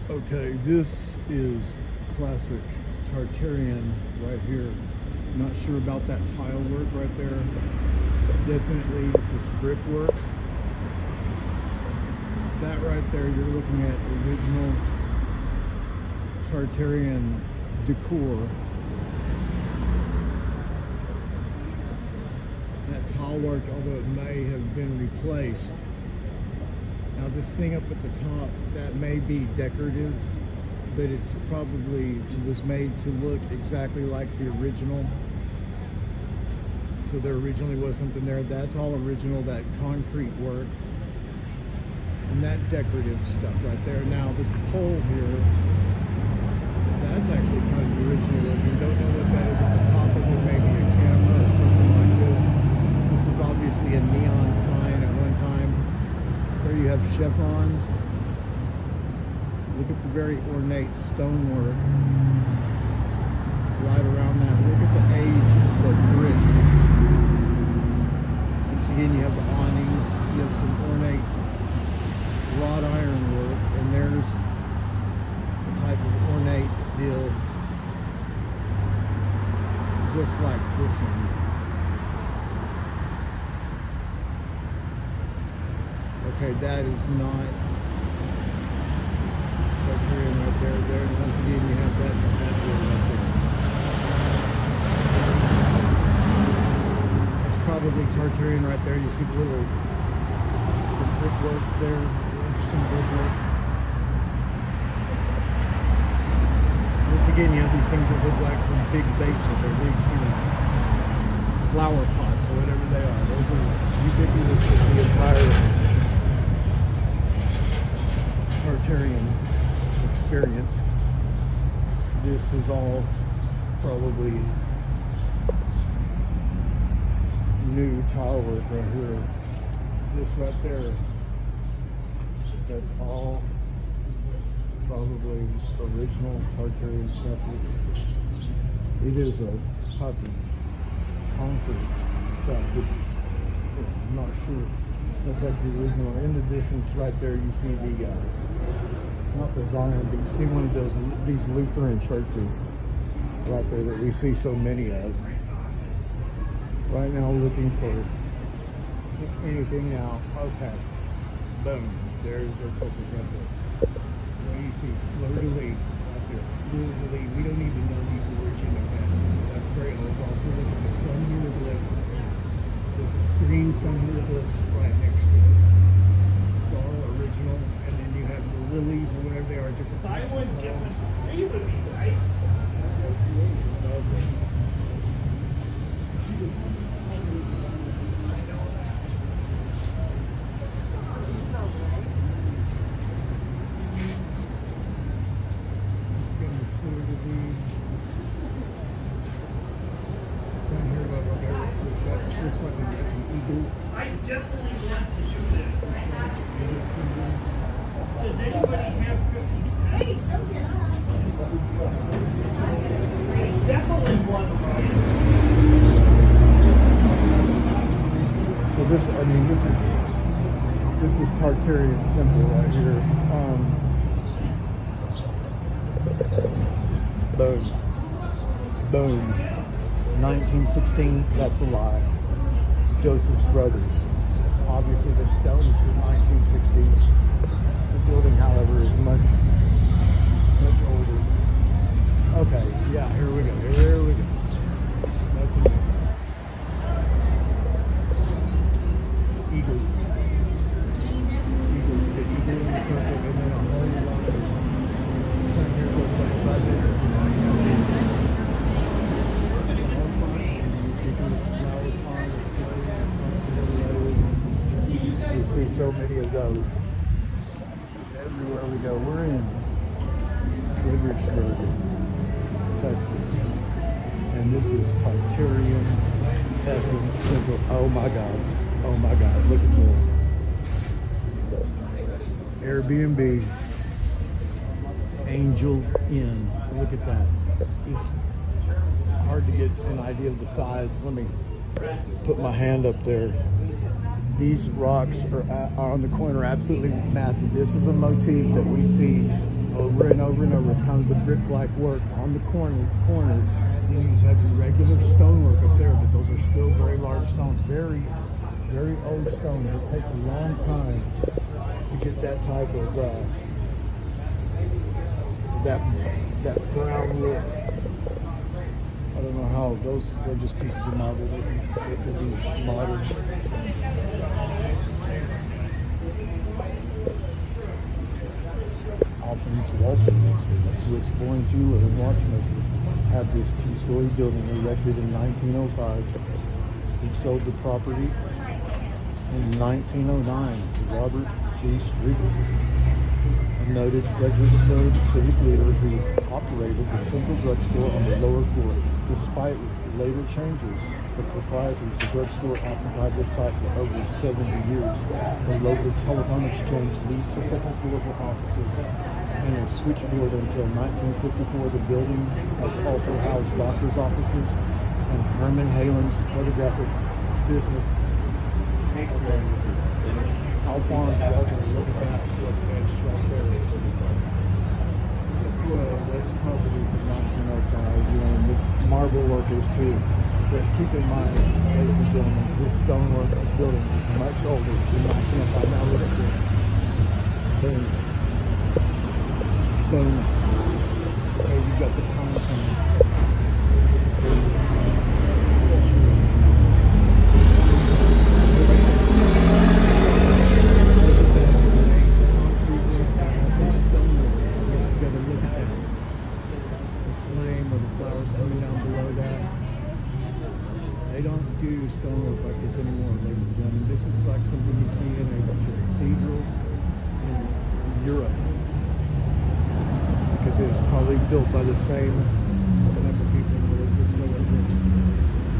Okay, this is classic Tartarian right here. Not sure about that tile work right there. Definitely this brickwork. That right there, you're looking at original Tartarian decor. That tile work, although it may have been replaced. Now this thing up at the top, that may be decorative, but it's probably was made to look exactly like the original. So there originally was something there. That's all original, that concrete work. And that decorative stuff right there. Now this pole here, that's actually kind of original looking. Don't know what that is at the top of it, maybe a camera or something like this. This is obviously a neon sign at one time. There you have chevrons. Look at the very ornate stonework right around that. Look at the age of the brick. Once again, you have the awnings, you have some ornate wrought iron work, and there's the type of ornate deal just like this one. Okay, that is not Tartarian right there. There, and once again, you have that deal right there. That's probably Tartarian right there. You see the little brickwork there, interesting brickwork. Once again, you have these things that look like big vases or big, flower pots or whatever they are. Those are ubiquitous with the entire Tartarian experience. This is all probably new tile work right here. This right there, that's all probably original Tartarian stuff. It is a type of concrete stuff. I'm not sure. That's like the original. In the distance right there, you see the, not the Zion, but you see one of these Lutheran churches right there that we see so many of. Right now looking for anything now. Okay. Boom. There's their focus right there. What do you see? Fleur-de-lis right there. Fleur-de-lis. We don't even know the origin of that. That's very old. Also look at the sun hieroglyph. The green sun hieroglyphs right next to it. It's all original. And then you have the lilies or whatever they are, different types of flowers. You would be right. Okay. Looks like it's an eagle. I definitely want to do this. Does anybody have 50 cents? I definitely want to. So this, I mean, this is Tartarian symbol right here. Boom. Boom. 1916, that's a lie. Joseph's brothers. Obviously the stone is from 1960. The building, however, is much older. Okay, yeah, here we go. Here we go. Eagles. Eagles. The eagle in the circle, and then a whole lot of sun here goes like right there. You see so many of those everywhere we go. We're in Fredericksburg, Texas, and this is Tartarian Central. Oh my God! Oh my God! Look at this Airbnb Angel Inn. Look at that. It's hard to get an idea of the size. Let me put my hand up there. These rocks are on the corner, absolutely massive. This is a motif that we see over and over and over. It's kind of the brick-like work on the corners. Then you have your regular stonework up there, but those are still very large stones, very, very old stones. It takes a long time to get that type of that brown look. I don't know how they're just pieces of marble. They could be modern. Alphonse Walton, a Swiss born jeweler and watchmaker, had this two-story building erected in 1905. He sold the property in 1909 to Robert G. Strieger, a noted Fredericksburg civic leader who operated the central drugstore on the lower floor. Despite later changes, the proprietors of the drugstore occupied this site for over 70 years. The local telephone exchange leased the second floor for offices and a switchboard until 1954. The building has also housed doctors' offices and Herman Halen's photographic business. Alphonse Walton, look at that, what's etched right there. Well, that's probably from 1905, you know, and this marble work is too. But keep in mind, ladies and gentlemen, this stonework, this building is much older than 1905. Now look at this. Boom. Boom. Okay, you've got the pine cone. Stonework like this anymore, ladies and gentlemen. This is like something you see in a cathedral in Europe, because it was probably built by the same type of people. But it's just so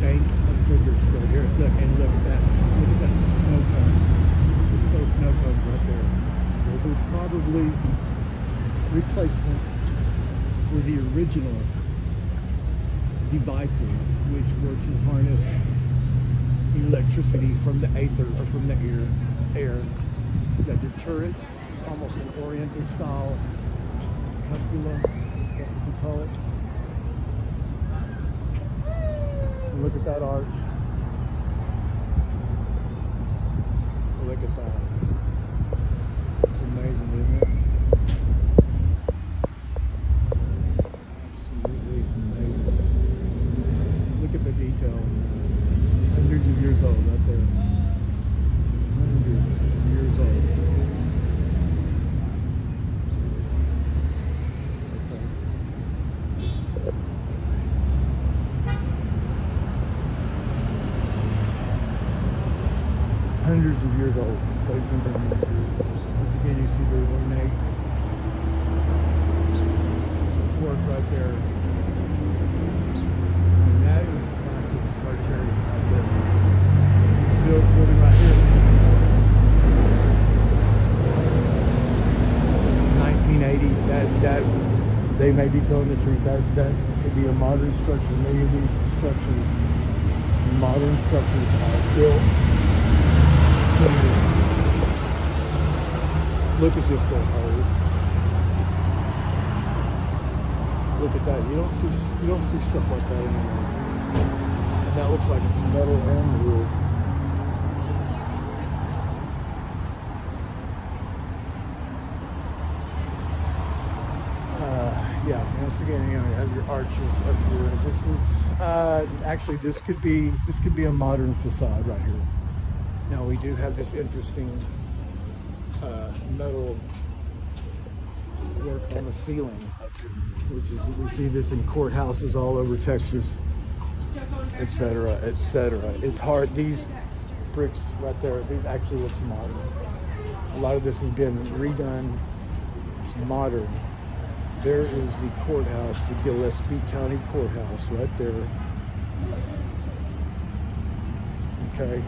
bank of figures right here. Look, and look at that. Look at that snow cone. Look at those snow cones right there. Those are probably replacements for the original devices, which were to harness electricity from the aether or from the air. You got your turrets, almost an Oriental style cupola, that's what you call it. And look at that arch. Look at that. It's amazing, isn't it? Absolutely amazing. Look at the detail. Hundreds of years old, right there. Hundreds of years old. Okay. Hundreds of years old, ladies and gentlemen. Once again, you see the ornate work right there. And that is classic Tartarian. Building right here. 1980. That they may be telling the truth. That could be a modern structure. Many of these structures, modern structures, are built to look as if they're old. Look at that. You don't see stuff like that anymore. And that looks like it's metal and wood. Yeah, once again, you know, you have your arches up here. This is actually this could be a modern facade right here. Now we do have this interesting metal work on the ceiling, which is, we see this in courthouses all over Texas, etc., etc. It's hard. These bricks right there, these actually looks modern. A lot of this has been redone modern. There is the courthouse, the Gillespie County Courthouse right there. Okay.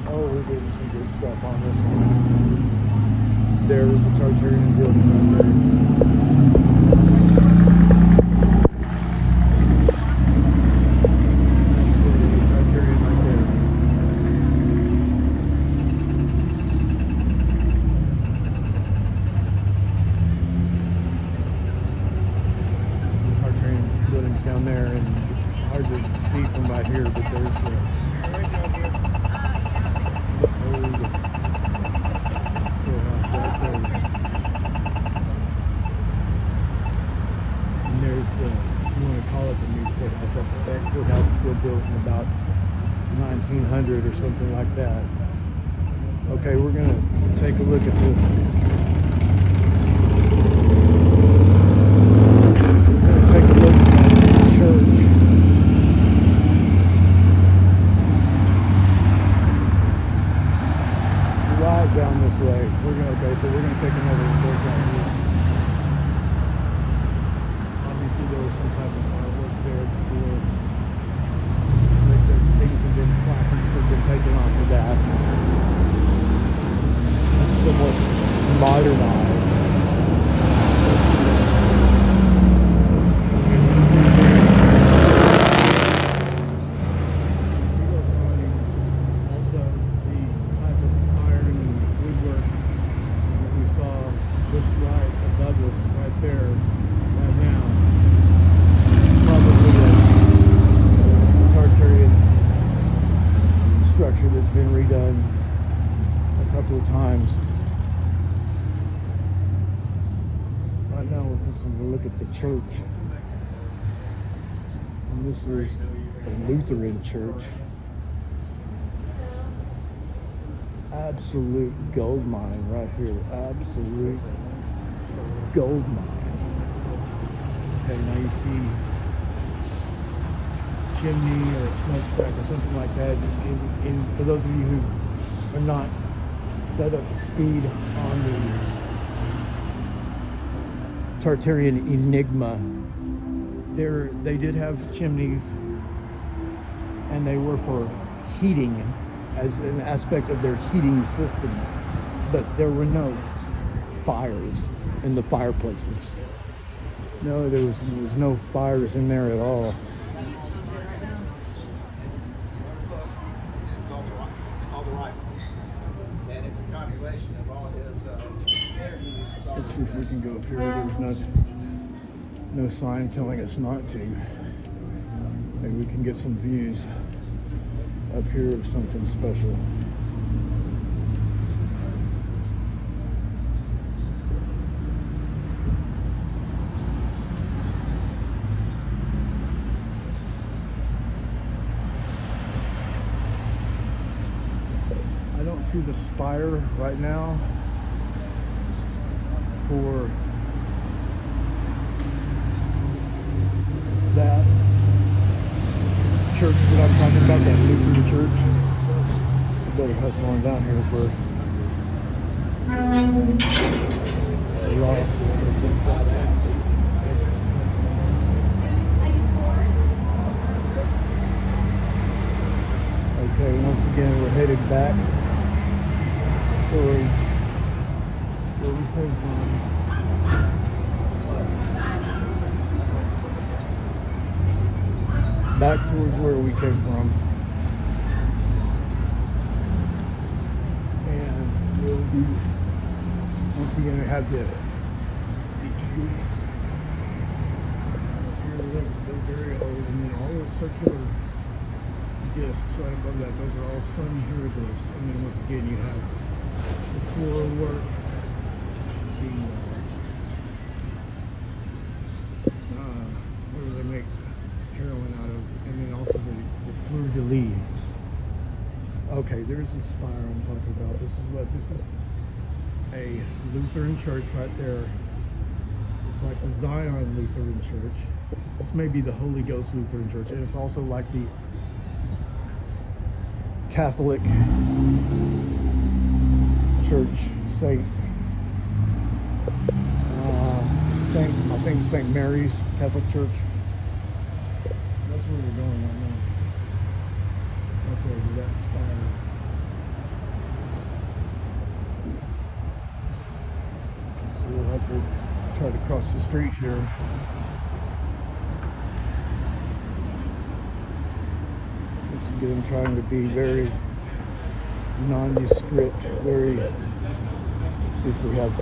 Oh, we're getting some good stuff on this one. There is a Tartarian building right there. Absolutely, Tartarian right there. right here, but there's the old courthouse right there. And there's the, if you want to call it the new courthouse, that courthouse is still built in about 1900 or something like that. Okay, we're going to take a look at this. We're going to take a look at the church. It's right down this way. Okay, so we're going to take another look down here. Obviously there was some type of artwork there before. Things have been, placards have been taken off of that. Somewhat modernized. Also, the type of iron and woodwork that we saw just right above us, right there, right now. Probably a Tartarian structure that's been redone a couple of times. Right now we're fixing to look at the church. And this is a Lutheran church. Absolute gold mine right here. Absolute gold mine. Okay, now you see chimney or a smokestack or something like that. And for those of you who are not that up to speed on the Tartarian Enigma, they did have chimneys, and they were for heating as an aspect of their heating systems, but there were no fires in the fireplaces. No, there was no fires in there at all. Let's see if we can go up here. There's no sign telling us not to. Maybe we can get some views up here of something special. I don't see the spire right now for that church that I'm talking about, that Lutheran church. I better hustle on down here for lots or something. Okay, once again we're headed back towards where we came from. Back towards where we came from. And we'll be, once again, we have the eagles. Here, they're very old, and then all those circular discs right above that, those are all sun hieroglyphs. And then once again, you have the floral work. What do they make heroin out of? And then also the fleur de lis. Okay, there's the spire I'm talking about. This is a Lutheran church right there. It's like the Zion Lutheran Church. This may be the Holy Ghost Lutheran Church, and it's also like the Catholic Church, I think St. Mary's Catholic Church. That's where we're going right now. Okay, to that spire. So we'll have to try to cross the street here. Once again, trying to be very nondescript, very, let's see if we have,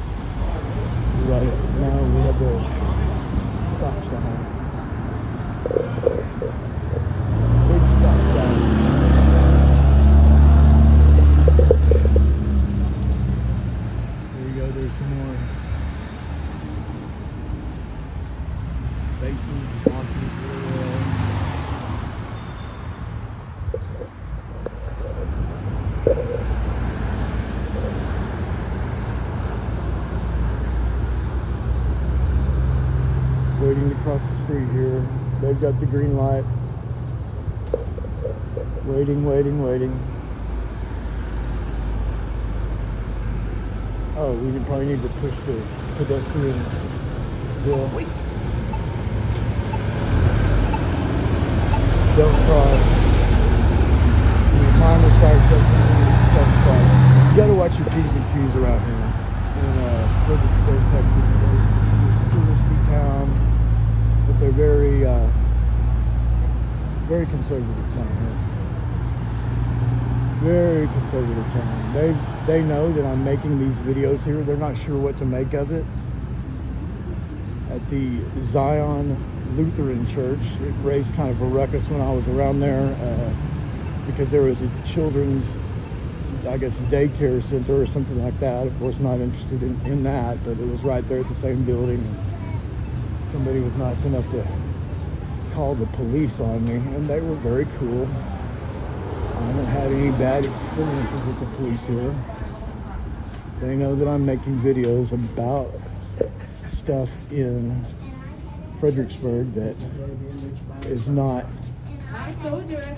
right now we have the stop sign. Big stop there's some more basins, mossy material. Waiting to cross the street here. They've got the green light. Waiting, waiting, waiting. Oh, we probably need to push the pedestrian bill. Wait. Don't cross. When your timer starts up, don't cross. You gotta watch your P's and Q's around here. In Fredericksburg, Texas. It's a touristy town, but they're very, very conservative town here. Very conservative town. They know that I'm making these videos here. They're not sure what to make of it. At the Zion Lutheran Church, it raised kind of a ruckus when I was around there because there was a children's, I guess, daycare center or something like that. Of course, not interested in that, but it was right there at the same building. And somebody was nice enough to call the police on me, and they were very cool. I haven't had any bad experiences with the police here. They know that I'm making videos about stuff in Fredericksburg that is not,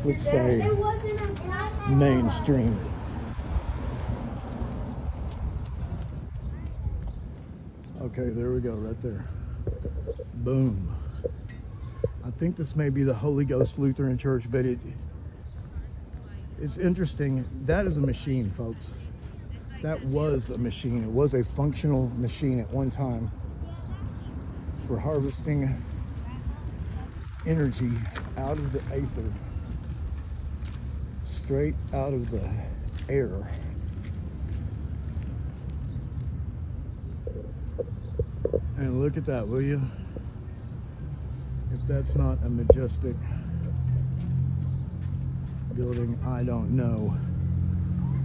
let's say, mainstream. Okay, there we go, right there. Boom. I think this may be the Holy Ghost Lutheran Church, but it's interesting. That is a machine, folks. That was a machine. It was a functional machine at one time for harvesting energy out of the aether, straight out of the air. And look at that, will you? If that's not a majestic building, I don't know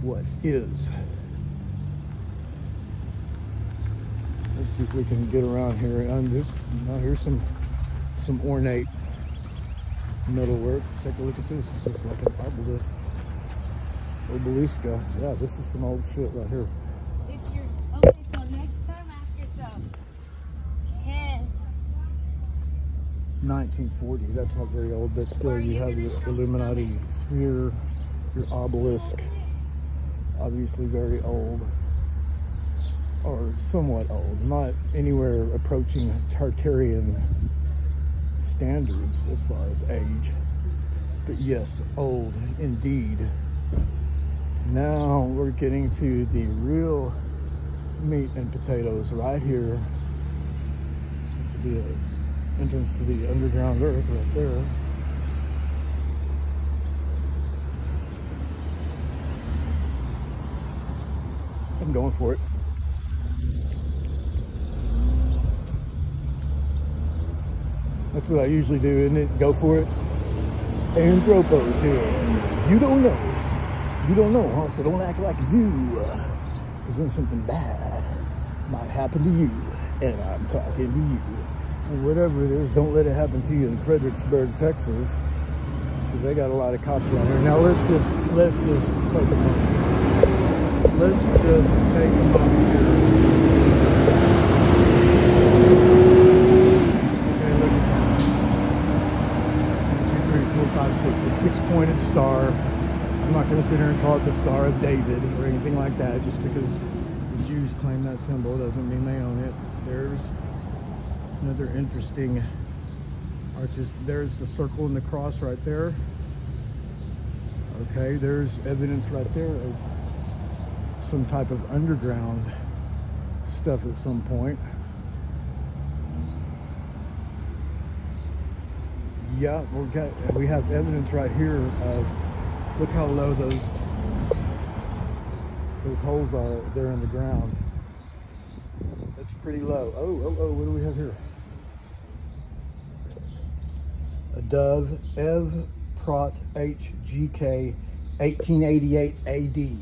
what is. Let's see if we can get around here. And here's some ornate metalwork. Take a look at this. It's just like an obelisk. Obelisca. Yeah, this is some old shit right here. If you're okay, so next time ask yourself, can 1940. That's not very old, but still, you have your Illuminati sphere, your obelisk. Obviously very old, or somewhat old, not anywhere approaching Tartarian standards as far as age, but yes, old indeed. Now we're getting to the real meat and potatoes right here. The entrance to the underground earth right there. I'm going for it. That's what I usually do, isn't it? Go for it. Anthropos here. You don't know. You don't know, huh? So don't act like you do. Because then something bad might happen to you. And I'm talking to you. And whatever it is, don't let it happen to you in Fredericksburg, Texas. Because they got a lot of cops around here. Now let's just take a moment. Let's just take a moment here. Okay, look at that. 1, 2, 3, 4, 5, 6. A six-pointed star. I'm not going to sit here and call it the Star of David or anything like that. Just because the Jews claim that symbol doesn't mean they own it. There's another interesting arches. There's the circle and the cross right there. Okay, there's evidence right there of some type of underground stuff at some point. Yeah, we have evidence right here of, look how low those holes are there in the ground. That's pretty low. Oh, what do we have here? A dove, Ev Prot HGK 1888 AD.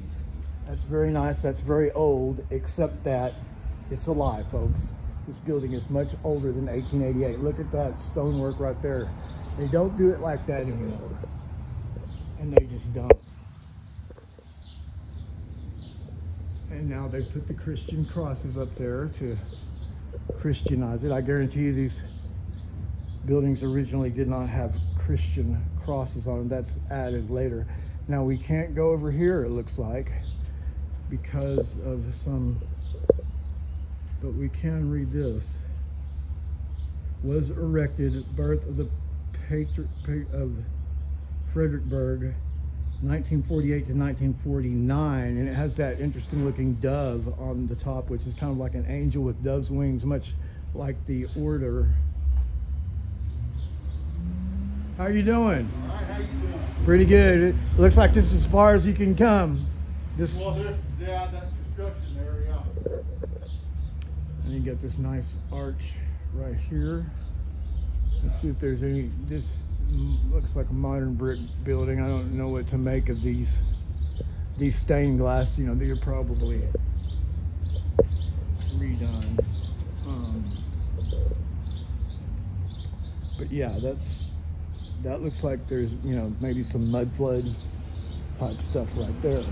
That's very nice. That's very old, except that It's a lie, folks. This building is much older than 1888. Look at that stonework right there. They don't do it like that anymore. And they just don't. And now they put the Christian crosses up there to Christianize it. I guarantee you these buildings originally did not have Christian crosses on them. That's added later. Now we can't go over here, it looks like, because of some, but we can read this. Was erected, birth of the of Fredericksburg, 1948 to 1949, and it has that interesting looking dove on the top, which is kind of like an angel with dove's wings, much like the order. How you doing? All right, how you doing? Pretty good. It looks like this is as far as you can come. This, Well, there's, yeah, that construction area. and you got this nice arch right here. Let's see if there's any. This looks like a modern brick building. I don't know what to make of these stained glass. You know, these are probably redone. But yeah, that looks like there's, you know, maybe some mud flood type stuff right there.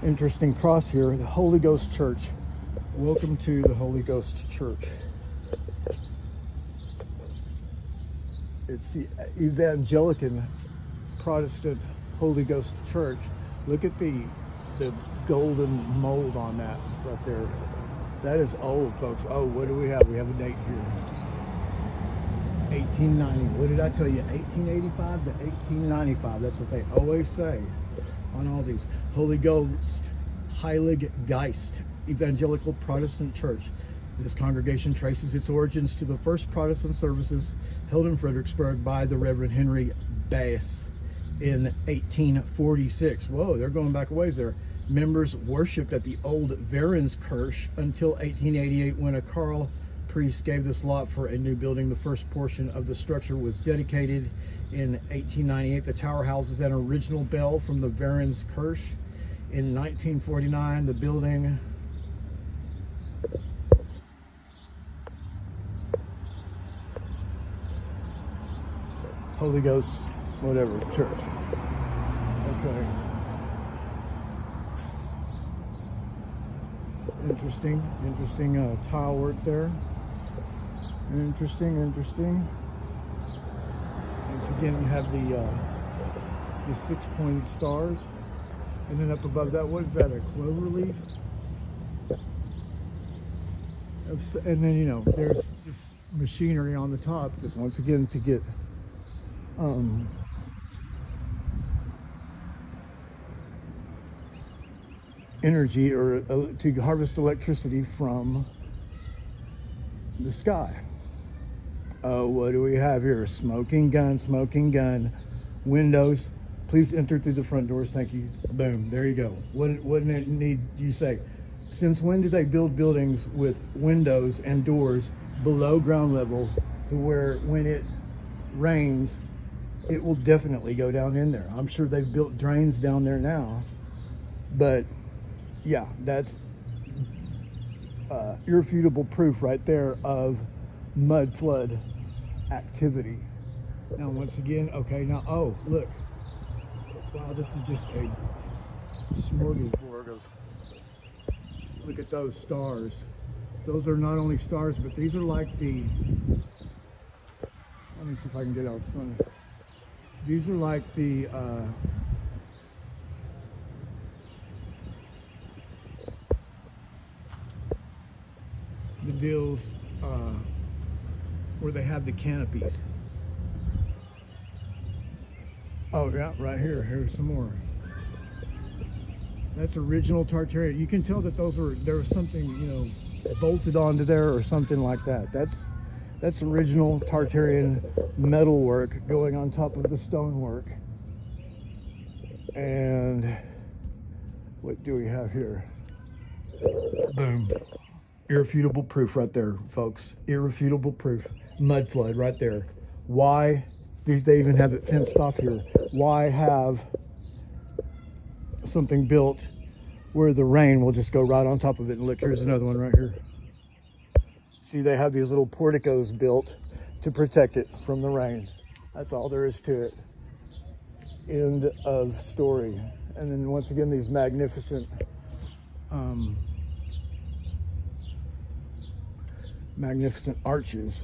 Interesting cross here, the Holy Ghost Church. Welcome to the Holy Ghost Church. It's the Evangelican Protestant Holy Ghost Church. Look at the golden mold on that right there. That is old, folks. Oh, what do we have? We have a date here. 1890. What did I tell you? 1885 to 1895. That's what they always say on all these. Holy Ghost, Heilig Geist, Evangelical Protestant Church. This congregation traces its origins to the first Protestant services held in Fredericksburg by the Reverend Henry Bass in 1846. Whoa, they're going back a ways there. Members worshipped at the old Verenskirche until 1888, when a Karl priest gave this lot for a new building. The first portion of the structure was dedicated in 1898. The tower houses an original bell from the Verenskirche. In 1949, the building Holy Ghost, whatever, church. Okay. Interesting tile work there. Interesting. Once again, you have the 6-pointed stars, and then up above that, what is that? A clover leaf? And then, you know, there's this machinery on the top, just once again to get energy, or to harvest electricity from the sky. What do we have here? Smoking gun. Windows. Please enter through the front doors. Thank you. Boom. There you go. What need you say? Since when did they build buildings with windows and doors below ground level, to where when it rains, it will definitely go down in there? I'm sure they've built drains down there now, but yeah, that's irrefutable proof right there of mud flood activity. Now, once again, okay, now, oh, look. Wow, this is just a smorgasbord of, look at those stars. Those are not only stars, but these are like the, let me see if I can get out the sun. These are like the, deals where they have the canopies. Oh yeah, right here. Here's some more. That's original Tartarian. You can tell that there was something, you know, bolted onto there or something like that. That's original Tartarian metalwork going on top of the stonework. And what do we have here? Boom. Irrefutable proof right there, folks. Irrefutable proof. Mud flood right there. Why? They even have it fenced off here. Why have something built where the rain will just go right on top of it? And look, here's another one right here. See, they have these little porticos built to protect it from the rain. That's all there is to it. End of story. And then once again, these magnificent magnificent arches.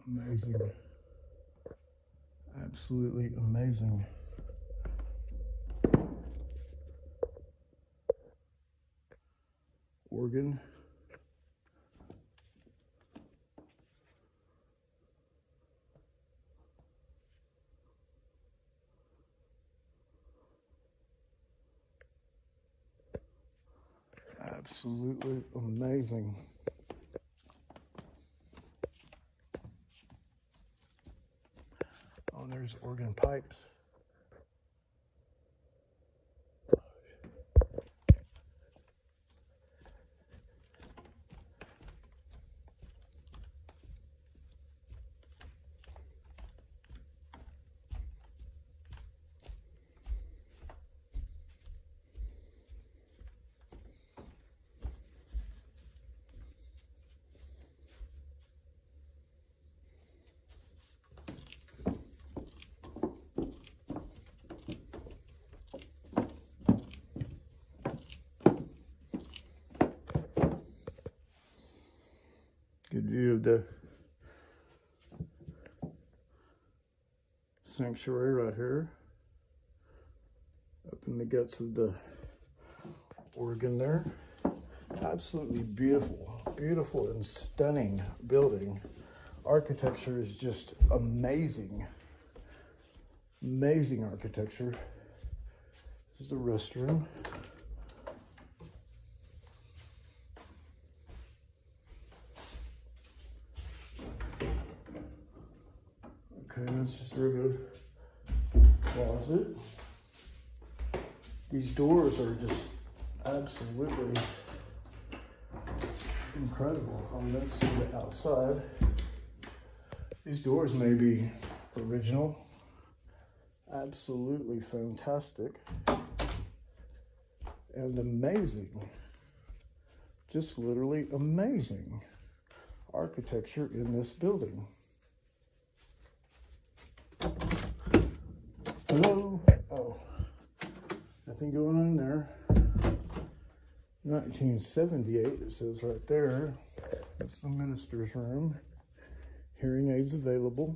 Amazing. Absolutely amazing. Organ. Absolutely amazing. Oh, there's organ pipes. Good view of the sanctuary right here. Up in the guts of the organ there. Absolutely beautiful, beautiful and stunning building. Architecture is just amazing. Amazing architecture. This is the restroom. Okay, that's just a regular closet. These doors are just absolutely incredible. Let's see the outside. These doors may be original. Absolutely fantastic. And amazing. Just literally amazing architecture in this building. Hello? Oh, nothing going on there. 1978, it says right there. That's the minister's room. Hearing aids available.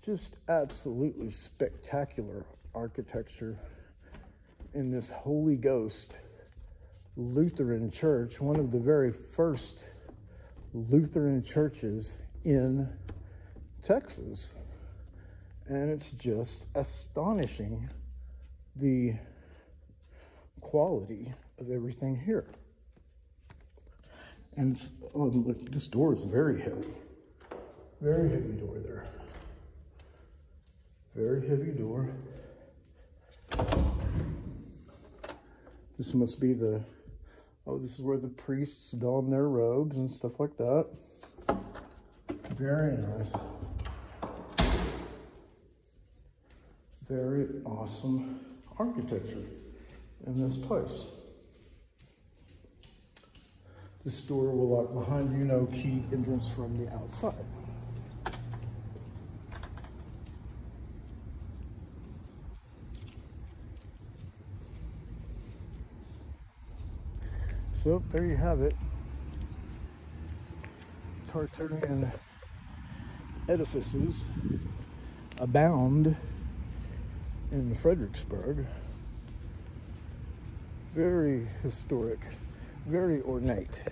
Just absolutely spectacular architecture in this Holy Ghost Lutheran church, one of the very first Lutheran churches in Texas. And it's just astonishing, the quality of everything here. And oh, look, this door is very heavy. Very heavy door there. Very heavy door. This must be the, oh, this is where the priests don their robes and stuff like that. Very nice. Very awesome architecture in this place. This door will lock behind you, no key entrance from the outside. So there you have it. Tartarian edifices abound in Fredericksburg. Very historic, very ornate.